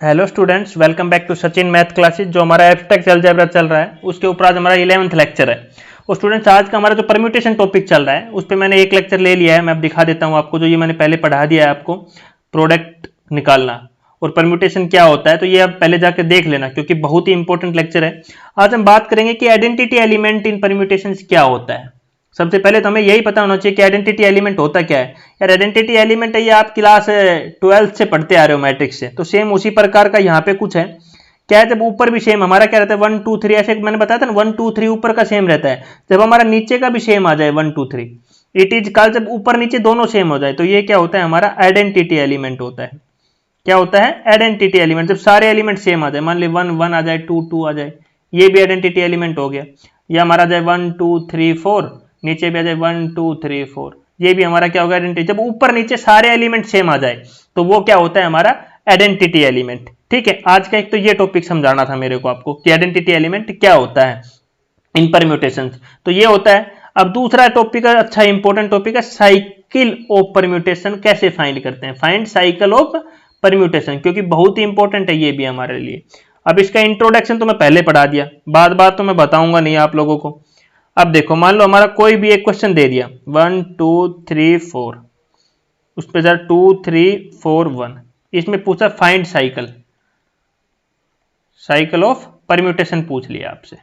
Hello students, welcome back to Sachin math classes. जो हमारा abstract algebra चल रहा है उसके ऊपर आज हमारा 11th लेक्चर है। और स्टूडेंट्स, आज का हमारा जो परम्यूटेशन टॉपिक चल रहा है उस पर मैंने एक लेक्चर ले लिया है। मैं अब दिखा देता हूँ आपको, जो ये मैंने पहले पढ़ा दिया है आपको, प्रोडक्ट निकालना और परम्यूटेशन क्या होता है। तो ये आप पहले जाकर देख लेना क्योंकि बहुत ही इंपॉर्टेंट लेक्चर है। आज हम बात करेंगे कि आइडेंटिटी एलिमेंट इन परम्यूटेशन क्या होता है। सबसे पहले तो हमें यही पता होना चाहिए कि आइडेंटिटी एलिमेंट होता क्या है। यार आइडेंटिटी एलिमेंट है, ये आप क्लास 12th से पढ़ते आ रहे हो मैट्रिक्स से, तो सेम उसी प्रकार का यहाँ पे कुछ है। क्या है, जब ऊपर भी सेम हमारा क्या रहता है 1 2 3, ऐसे मैंने बताया था ना 1 2 3 ऊपर का सेम रहता है। जब हमारा नीचे का भी सेम आ जाए 1 2 3, इट इज कॉल्ड, जब ऊपर नीचे दोनों सेम हो जाए तो ये क्या होता है, हमारा आइडेंटिटी एलिमेंट होता है। क्या होता है, आइडेंटिटी एलिमेंट। जब सारे एलिमेंट सेम आ जाए, मान ली 1 1 आ जाए, 2 2 आ जाए, ये भी आइडेंटिटी एलिमेंट हो गया। ये हमारा जाए 1 2 3 4, नीचे भी आ जाए 1 2 3 4, ये भी हमारा क्या होगा, आइडेंटिटी। जब ऊपर नीचे सारे एलिमेंट सेम आ जाए तो वो क्या होता है, हमारा आइडेंटिटी एलिमेंट। ठीक है, आज का एक तो ये टॉपिक समझाना था मेरे को आपको कि आइडेंटिटी एलिमेंट क्या होता है इन परम्यूटेशंस। तो ये होता है। अब दूसरा टॉपिक है, अच्छा इंपॉर्टेंट टॉपिक है, साइकिल ऑफ परम्यूटेशन कैसे फाइंड करते हैं। फाइंड साइकिल ऑफ परम्यूटेशन, क्योंकि बहुत ही इंपॉर्टेंट है ये भी हमारे लिए। अब इसका इंट्रोडक्शन तो मैं पहले पढ़ा दिया, बात तो मैं बताऊंगा नहीं आप लोगों को। अब देखो, मान लो हमारा कोई भी एक क्वेश्चन दे दिया 1 2 3 4, उस पर जरा 2 3 4 1, इसमें पूछा फाइंड साइकिल ऑफ परम्यूटेशन पूछ लिया आपसे,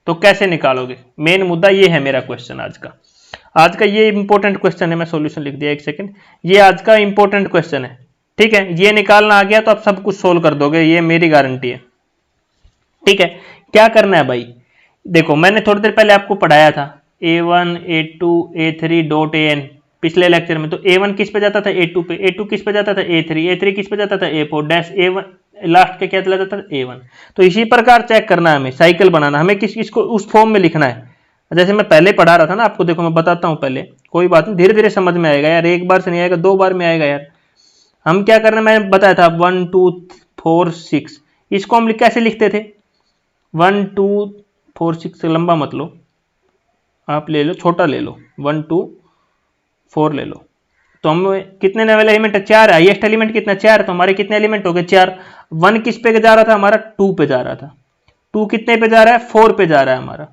तो कैसे निकालोगे। मेन मुद्दा ये है मेरा क्वेश्चन आज का ये इंपॉर्टेंट क्वेश्चन है। मैं सॉल्यूशन लिख दिया, एक सेकंड। ये आज का इंपॉर्टेंट क्वेश्चन है, ठीक है। ये निकालना आ गया तो आप सब कुछ सोल्व कर दोगे, ये मेरी गारंटी है। ठीक है, क्या करना है भाई, देखो मैंने थोड़ी देर पहले आपको पढ़ाया था A1 A2 A3 dot AN पिछले लेक्चर में। तो A1 किस पे जाता था, A2 पे, A2 किस पे जाता था, A3, A3 किस पे जाता था, A4 डैश, A1 लास्ट के क्या चला जाता था, A1। तो इसी प्रकार चेक करना है हमें, साइकिल बनाना हमें, इसको उस फॉर्म में लिखना है जैसे मैं पहले पढ़ा रहा था ना आपको। देखो मैं बताता हूँ पहले, कोई बात नहीं, धीरे धीरे समझ में आएगा यार, एक बार से नहीं आएगा, 2 बार में आएगा यार। हम क्या करना, मैंने बताया था 1 2 4 6, इसको हम कैसे लिखते थे, 1 2 4 6 से लंबा मत लो, आप ले लो छोटा ले लो, 1 2 4 ले लो। तो हम कितने लेवल एलिमेंट है, 4। हाईएस्ट एलिमेंट कितना, 4। तो हमारे कितने एलिमेंट हो गए, 4। 1 किस पे जा रहा था, हमारा 2 पे जा रहा था। 2 कितने पे जा रहा है, 4 पे जा रहा है हमारा।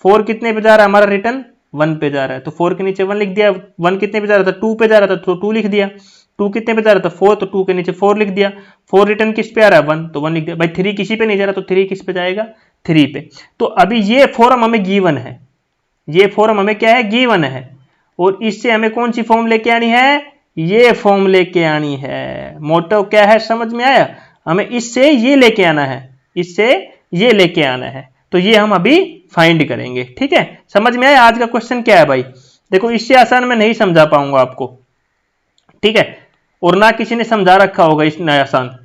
4 कितने पे जा रहा है, हमारा रिटर्न 1 पे जा रहा है, तो 4 के नीचे 1 लिख दिया। 1 कितने पे जा रहा था, 2 पे जा रहा था, तो 2 लिख दिया। 2 कितने पे जा रहा था, 4, तो 2 के नीचे 4 लिख दिया। 4 रिटर्न किस पे आ रहा है, 1, तो 1 लिख दिया। भाई 3 किसी पे नहीं जा रहा, तो 3 किस पे जाएगा, 3 पे। तो अभी ये फॉर्म हमें गिवन है, ये फॉर्म हमें क्या है, गिवन है। और इससे हमें कौन सी फॉर्म लेके आनी है, ये फॉर्म लेके आनी है। मोटिव क्या है, समझ में आया, हमें इससे ये लेके आना है, इससे ये लेके आना है। तो ये हम अभी फाइंड करेंगे, ठीक है। समझ में आया आज का क्वेश्चन क्या है भाई। देखो इससे आसान मैं नहीं समझा पाऊंगा आपको, ठीक है, और ना किसी ने समझा रखा होगा इसने आसान,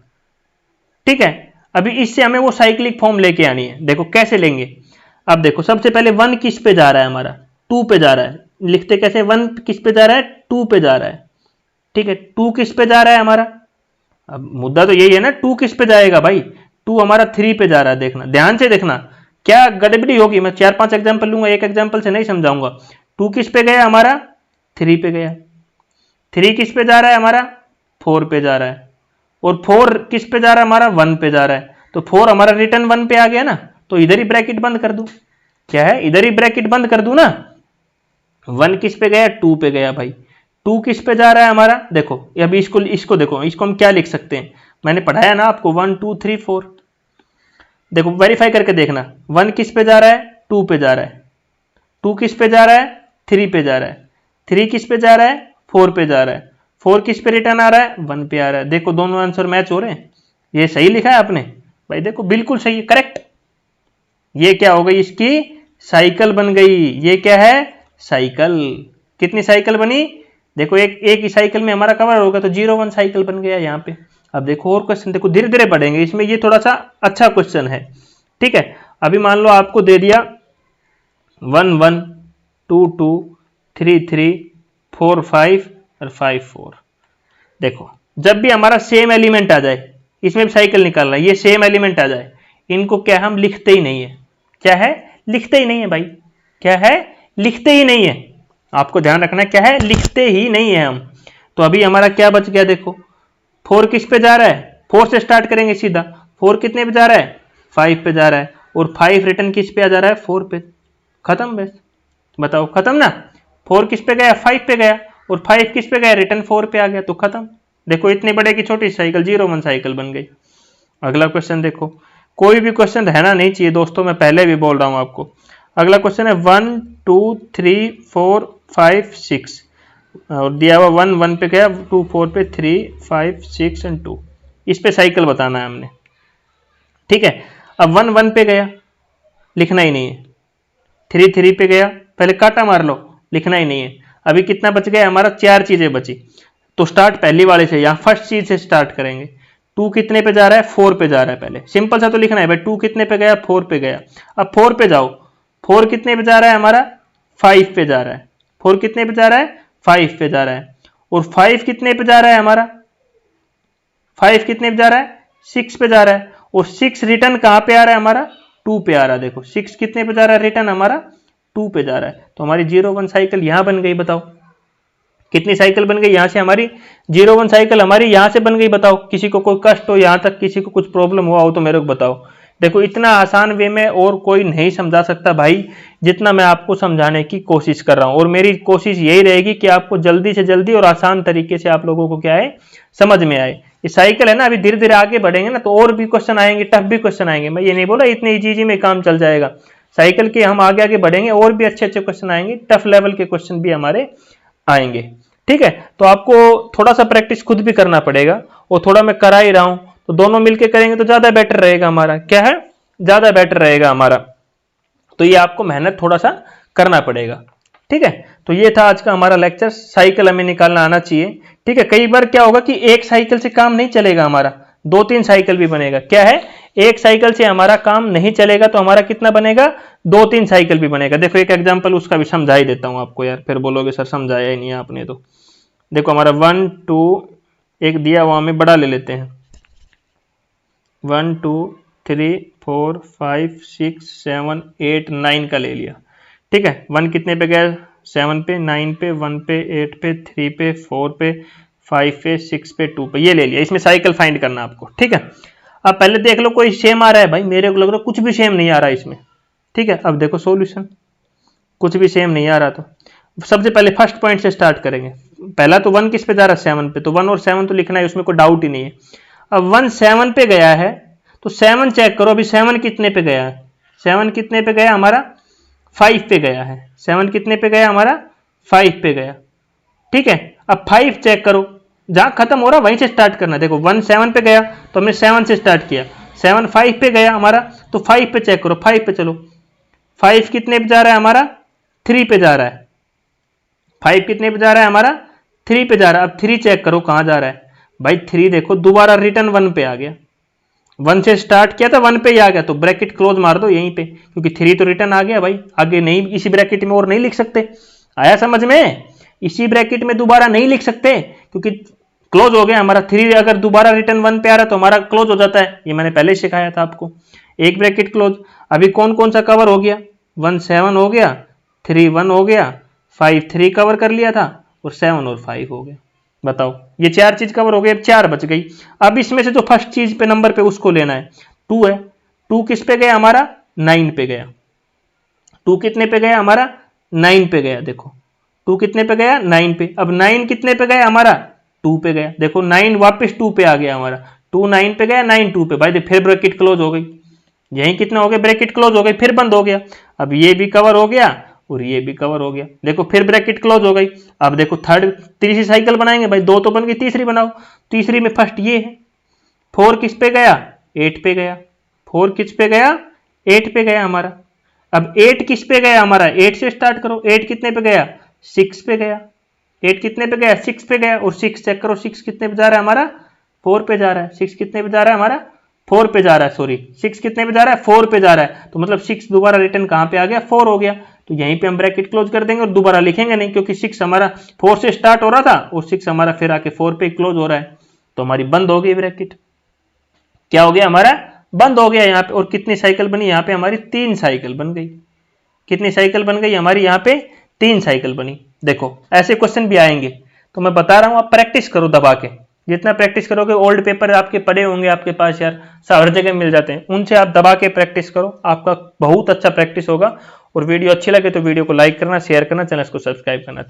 ठीक है। अभी इससे हमें वो साइक्लिक फॉर्म लेके आनी है। देखो कैसे लेंगे, अब देखो सबसे पहले 1 किस पे जा रहा है, हमारा 2 पे जा रहा है। लिखते कैसे, 1 किस पे जा रहा है, 2 पे जा रहा है, ठीक है। 2 किस पे जा रहा है हमारा, अब मुद्दा तो यही है ना, 2 किस पे जाएगा भाई, 2 हमारा 3 पे जा रहा है। देखना ध्यान से, देखना क्या गड़बड़ी होगी। मैं 4 5 एग्जाम्पल लूंगा, एक एग्जाम्पल से नहीं समझाऊंगा। 2 किस पे गया हमारा, 3 पे गया। 3 किस पे जा रहा है हमारा, 4 पे जा रहा है। और 4 किस पे जा रहा है हमारा, 1 पे जा रहा है। तो 4 हमारा रिटर्न 1 पे आ गया ना, तो इधर ही ब्रैकेट बंद कर दूं, क्या है, इधर ही ब्रैकेट बंद कर दूं ना। 1 किस पे गया, 2 पे गया भाई। 2 किस पे जा रहा है हमारा, देखो अभी इसको देखो, इसको हम क्या लिख सकते हैं, मैंने पढ़ाया ना आपको 1 2 3 4। देखो वेरीफाई करके देखना, 1 किस पे जा रहा है, 2 पे जा रहा है। 2 किस पे जा रहा है, 3 पे जा रहा है। 3 किस पे जा रहा है, 4 पे जा रहा है। 4 किस पे रिटर्न आ रहा है, 1 पे आ रहा है। देखो दोनों आंसर मैच हो रहे हैं, ये सही लिखा है आपने भाई, देखो बिल्कुल सही है, करेक्ट। ये क्या हो गई, इसकी साइकिल बन गई। ये क्या है, साइकिल। कितनी साइकिल बनी, देखो एक ही साइकिल में हमारा कवर होगा, तो 0 1 साइकिल बन गया यहाँ पे। अब देखो और क्वेश्चन, देखो धीरे धीरे पढ़ेंगे, इसमें ये थोड़ा सा अच्छा क्वेश्चन है, ठीक है। अभी मान लो आपको दे दिया 1 1 2 2 3 3 4 5 और 5 4। देखो जब भी हमारा सेम एलिमेंट आ जाए, इसमें भी साइकिल निकालना है, ये सेम एलिमेंट आ जाए, इनको क्या हम लिखते ही नहीं है, क्या है, लिखते ही नहीं है भाई, क्या है, लिखते ही नहीं है। आपको ध्यान रखना क्या है, लिखते ही नहीं है हम। तो अभी हमारा क्या बच गया, देखो 4 किस पे जा रहा है, 4 से स्टार्ट करेंगे सीधा। 4 कितने पे जा रहा है? 5 पे जा रहा है, और 5 रिटर्न किस पे आ जा रहा है? 4 पे। खत्म बस, बताओ खत्म ना। 4 किस पे गया? 5 पे गया, और 5 किस पे गया? रिटर्न 4 पे आ गया, तो खत्म। देखो इतने बड़े की छोटी साइकिल 0-1 साइकिल बन गई। अगला क्वेश्चन देखो, कोई भी क्वेश्चन रहना नहीं चाहिए दोस्तों, मैं पहले भी बोल रहा हूं आपको। अगला क्वेश्चन है 1 2 3 4 5 6, और दिया हुआ 1 1 पे गया, 2 4 पे, 3 5 6 एंड 2, इस पे साइकिल बताना है हमने। ठीक है, अब 1 1 पे गया, लिखना ही नहीं है। 3 3 पे गया, पहले काटा मार लो, लिखना ही नहीं है। अभी कितना बच गया हमारा? 4 चीजें बची, तो स्टार्ट पहली वाले से, यहां फर्स्ट चीज से स्टार्ट करेंगे। 2 कितने पे जा रहा है? 4 पे जा रहा है, पहले सिंपल सा तो लिखना है भाई। 2 कितने पे गया? 4 पे गया। अब 4 पे जाओ, 4 कितने पे जा रहा है हमारा? 5 पे जा रहा है। 4 कितने पे जा रहा है? 5 पे जा रहा है। और 5 कितने पे जा रहा है हमारा? 5 कितने पे जा रहा है? 6 पे जा रहा है। और 6 रिटर्न कहां पे आ रहा है हमारा? 2 पे आ रहा है। देखो 6 कितने पे जा रहा है? रिटर्न हमारा 2 पे जा रहा है। तो हमारी 0-1 साइकिल यहां बन गई। बताओ कितनी साइकिल बन गई यहां से हमारी? 0-1 साइकिल हमारी यहां से बन गई। बताओ किसी को कोई कष्ट हो यहां तक, किसी को कुछ प्रॉब्लम हुआ हो तो मेरे को बताओ। देखो इतना आसान वे में और कोई नहीं समझा सकता भाई, जितना मैं आपको समझाने की कोशिश कर रहा हूं। और मेरी कोशिश यही रहेगी कि आपको जल्दी से जल्दी और आसान तरीके से आप लोगों को क्या है, समझ में आए। ये साइकिल है ना, अभी धीरे धीरे आगे बढ़ेंगे ना तो और भी क्वेश्चन आएंगे, टफ भी क्वेश्चन आएंगे। मैं ये नहीं बोला इतने इजी में काम चल जाएगा। साइकिल के हम आगे आगे बढ़ेंगे, और भी अच्छे अच्छे क्वेश्चन आएंगे, टफ लेवल के क्वेश्चन भी हमारे आएंगे। ठीक है, तो आपको थोड़ा सा प्रैक्टिस खुद भी करना पड़ेगा, और थोड़ा मैं करा ही रहा हूं, तो दोनों मिलके करेंगे तो ज्यादा बेटर रहेगा हमारा। क्या है? ज्यादा बेटर रहेगा हमारा। तो ये आपको मेहनत थोड़ा सा करना पड़ेगा। ठीक है, तो ये था आज का हमारा लेक्चर, साइकिल हमें निकालना आना चाहिए। ठीक है, कई बार क्या होगा कि एक साइकिल से काम नहीं चलेगा हमारा, 2-3 साइकिल भी बनेगा। क्या है? एक साइकिल से हमारा काम नहीं चलेगा, तो हमारा कितना बनेगा? 2-3 साइकिल भी बनेगा। देखो एक एग्जांपल उसका भी समझा ही देता हूं आपको यार, फिर बोलोगे सर समझाया ही नहीं आपने। तो देखो हमारा 1 2, एक दिया हुआ हमें बड़ा ले लेते हैं, 1 2 3 4 5 6 7 8 9 का ले लिया। ठीक है, 1 कितने पे गया? 7 पे, 9 पे, 1 पे, 8 पे, 3 पे, 4 पे, 5 पे, 6 पे, 2 पे, ये ले लिया। इसमें साइकिल फाइंड करना आपको। ठीक है, अब पहले देख लो कोई सेम आ रहा है भाई, मेरे को लग रहा है कुछ भी सेम नहीं आ रहा है इसमें। ठीक है, अब देखो सॉल्यूशन, कुछ भी सेम नहीं आ रहा। तो सबसे पहले फर्स्ट पॉइंट से स्टार्ट करेंगे। पहला तो 1 किस पे जा रहा है? 7 पे, तो 1 और 7 तो लिखना है, उसमें कोई डाउट ही नहीं है। अब 1 7 पे गया है, तो 7 चेक करो अभी 7 कितने पे गया है? 7 कितने पे गया हमारा? 5 पे गया है। 7 कितने पे गया हमारा? 5 पे गया। ठीक है, अब 5 चेक करो, जहां खत्म हो रहा वहीं से स्टार्ट करना। देखो 1 7 पे गया तो हमने 7 से स्टार्ट किया, 7 5 पे गया हमारा, तो 5 पे चेक करो, 5 पे चलो। 5 कितने पे जा रहा है हमारा? 3 पे जा रहा है। 5 कितने पे जा रहा है हमारा? 3 पे जा रहा है। अब 3 चेक करो कहां जा रहा है भाई? 3 देखो दोबारा रिटर्न 1 पे आ गया। 1 से स्टार्ट किया था 1 पे ही आ गया, तो ब्रैकेट क्लोज मार दो यहीं पे, क्योंकि 3 तो रिटर्न आ गया भाई, आगे नहीं इसी ब्रैकेट में और नहीं लिख सकते। आया समझ में? इसी ब्रैकेट में दोबारा नहीं लिख सकते, क्योंकि क्लोज हो गया हमारा। 3 अगर दोबारा रिटर्न 1 पे आ रहा है तो हमारा क्लोज हो जाता है, ये मैंने पहले सिखाया था आपको। एक ब्रैकेट क्लोज। अभी कौन कौन सा कवर हो गया? 1 7 हो गया, 3 1 हो गया, 5 3 कवर कर लिया था, और 7 और 5 हो गया। बताओ ये 4 चीज कवर हो गई, अब 4 बच गई। अब इसमें से जो फर्स्ट चीज पे नंबर पे उसको लेना है। 2 है, 2 किस पे गया हमारा? 9 पे गया। 2 कितने पे गया हमारा? 9 पे गया। देखो 2 कितने पे गया? 9 पे। अब 9 कितने पे गया हमारा? 2 पे गया। देखो 9 वापस 2 पे आ गया हमारा, 2 9 पे गया, 9 2 पे। भाई फिर ब्रैकेट क्लोज हो गई, यही कितना हो गया? ब्रैकेट क्लोज हो गई, फिर बंद हो गया। अब ये भी कवर हो गया और ये भी कवर हो गया। देखो फिर ब्रैकेट क्लोज हो गई। अब देखो थर्ड, तीसरी साइकिल बनाएंगे भाई, 2 तो बन गई, तीसरी बनाओ। तीसरी में फर्स्ट ये है, 4 किस पे गया? 8 पे गया। 4 किस पे गया? 8 पे गया हमारा। अब 8 किस पे गया हमारा? 8 से स्टार्ट करो। 8 कितने पे गया? 6 पे गया। 8 कितने पे गया? 6 पे गया। और 6 चेक करो, 6 कितने पे जा रहा है हमारा? 4 पे जा रहा है। 6 कितने पे जा रहा है हमारा? 4 पे जा रहा है। सॉरी 6 कितने पे जा रहा है? 4 पे जा रहा है। तो मतलब 6 दोबारा रिटर्न कहां पे आ गया? 4 हो गया। तो यहीं पे हम ब्रैकेट क्लोज कर देंगे और दोबारा लिखेंगे नहीं, क्योंकि 6 हमारा 4 से स्टार्ट हो रहा था और 6 हमारा फिर आके 4 पे क्लोज हो रहा है, तो हमारी बंद हो गई ब्रैकेट। क्या हो गया हमारा? बंद हो गया यहाँ पे। और कितनी साइकिल बनी यहाँ पे हमारी? 3 साइकिल बन गई। कितनी साइकिल बन गई हमारी यहाँ पे? 3 साइकिल बनी। देखो ऐसे क्वेश्चन भी आएंगे, तो मैं बता रहा हूं आप प्रैक्टिस करो दबा के। जितना प्रैक्टिस करोगे, ओल्ड पेपर आपके पड़े होंगे आपके पास यार, हर जगह मिल जाते हैं, उनसे आप दबा के प्रैक्टिस करो, आपका बहुत अच्छा प्रैक्टिस होगा। और वीडियो अच्छी लगे तो वीडियो को लाइक करना, शेयर करना, चैनल को सब्सक्राइब करना। थैंक